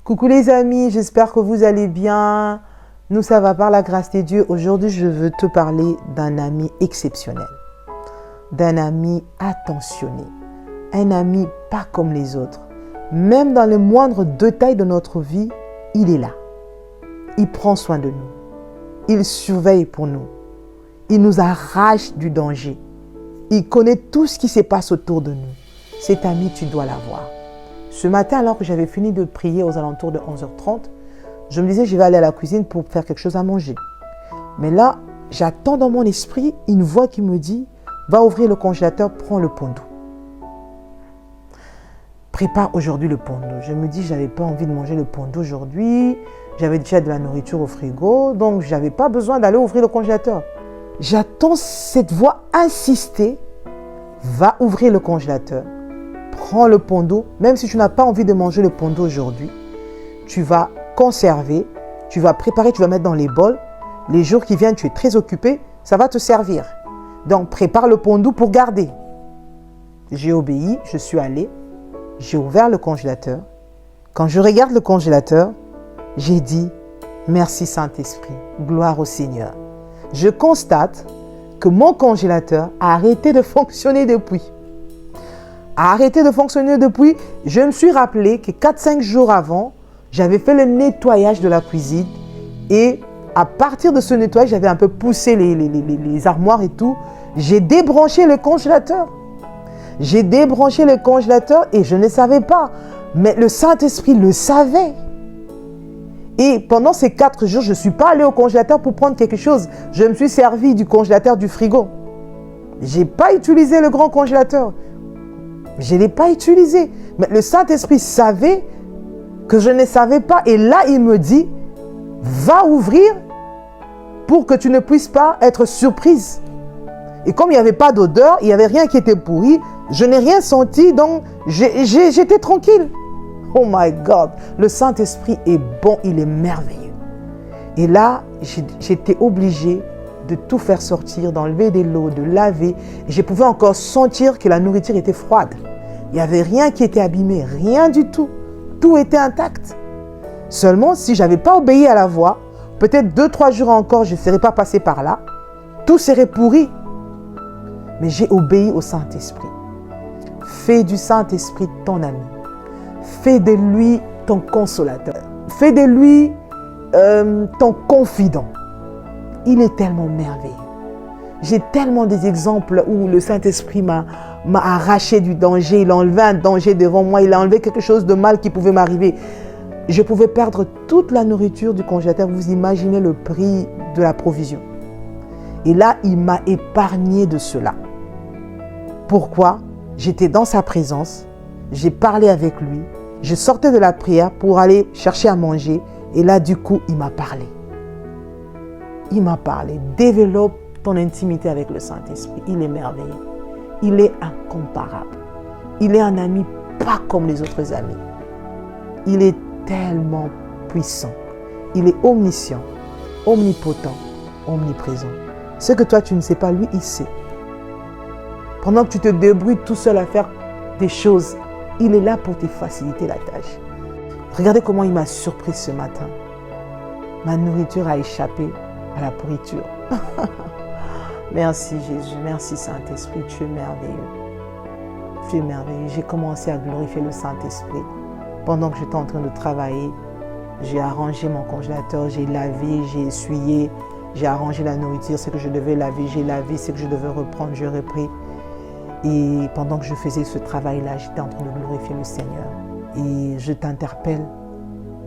Coucou les amis, j'espère que vous allez bien. Nous, ça va par la grâce de Dieu. Aujourd'hui, je veux te parler d'un ami exceptionnel, d'un ami attentionné, un ami pas comme les autres. Même dans les moindres détails de notre vie, il est là. Il prend soin de nous. Il surveille pour nous. Il nous arrache du danger. Il connaît tout ce qui se passe autour de nous. Cet ami, tu dois l'avoir. Ce matin, alors que j'avais fini de prier aux alentours de 11h30, je me disais, je vais aller à la cuisine pour faire quelque chose à manger. Mais là, j'attends dans mon esprit une voix qui me dit, va ouvrir le congélateur, prends le pondou. Prépare aujourd'hui le pondou. Je me dis, je n'avais pas envie de manger le pondou aujourd'hui. J'avais déjà de la nourriture au frigo, donc je n'avais pas besoin d'aller ouvrir le congélateur. J'attends cette voix insister, va ouvrir le congélateur. Prends le pondou, même si tu n'as pas envie de manger le pondou aujourd'hui, tu vas conserver, tu vas préparer, tu vas mettre dans les bols. Les jours qui viennent, tu es très occupé, ça va te servir. Donc, prépare le pondou pour garder. J'ai obéi, je suis allé, j'ai ouvert le congélateur. Quand je regarde le congélateur, j'ai dit, merci Saint-Esprit, gloire au Seigneur. Je constate que mon congélateur a arrêté de fonctionner depuis. Je me suis rappelé que 4-5 jours avant, j'avais fait le nettoyage de la cuisine et à partir de ce nettoyage, j'avais un peu poussé les armoires et tout. J'ai débranché le congélateur. Et je ne savais pas. Mais le Saint-Esprit le savait. Et pendant ces 4 jours, je ne suis pas allée au congélateur pour prendre quelque chose. Je me suis servi du congélateur du frigo. Je n'ai pas utilisé le grand congélateur. Je ne l'ai pas utilisé. Mais le Saint-Esprit savait que je ne savais pas. Et là, il me dit, va ouvrir pour que tu ne puisses pas être surprise. Et comme il n'y avait pas d'odeur, il n'y avait rien qui était pourri, je n'ai rien senti, donc j'étais tranquille. Oh my God, le Saint-Esprit est bon, il est merveilleux. Et là, j'étais obligée de tout faire sortir, d'enlever de l'eau, de laver. Et je pouvais encore sentir que la nourriture était froide. Il n'y avait rien qui était abîmé, rien du tout. Tout était intact. Seulement, si je n'avais pas obéi à la voix, peut-être 2-3 jours encore, je ne serais pas passée par là. Tout serait pourri. Mais j'ai obéi au Saint-Esprit. Fais du Saint-Esprit ton ami. Fais de lui ton consolateur. Fais de lui ton confident. Il est tellement merveilleux. J'ai tellement des exemples où le Saint-Esprit m'a arraché du danger. Il a enlevé un danger devant moi. Il a enlevé quelque chose de mal qui pouvait m'arriver. Je pouvais perdre toute la nourriture du congélateur. Vous imaginez le prix de la provision. Et là, il m'a épargné de cela. Pourquoi? J'étais dans sa présence. J'ai parlé avec lui. Je sortais de la prière pour aller chercher à manger. Et là, du coup, il m'a parlé. Il m'a parlé. Développe ton intimité avec le Saint-Esprit. Il est merveilleux. Il est incomparable. Il est un ami pas comme les autres amis. Il est tellement puissant. Il est omniscient, omnipotent, omniprésent. Ce que toi, tu ne sais pas, lui, il sait. Pendant que tu te débrouilles tout seul à faire des choses, il est là pour te faciliter la tâche. Regardez comment il m'a surpris ce matin. Ma nourriture a échappé à la pourriture. Merci Jésus, merci Saint-Esprit, tu es merveilleux. Tu es merveilleux. J'ai commencé à glorifier le Saint-Esprit. Pendant que j'étais en train de travailler, j'ai arrangé mon congélateur, j'ai lavé, j'ai essuyé, j'ai arrangé la nourriture, ce que je devais laver, j'ai lavé, ce que je devais reprendre, j'ai repris. Et pendant que je faisais ce travail-là, j'étais en train de glorifier le Seigneur. Et je t'interpelle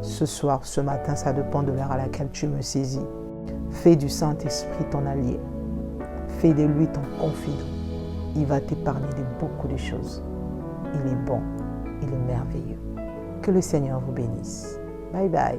ce soir, ce matin, ça dépend de l'heure à laquelle tu me saisis. Fais du Saint-Esprit ton allié. Fais de lui ton confident. Il va t'épargner de beaucoup de choses. Il est bon, il est merveilleux. Que le Seigneur vous bénisse. Bye bye.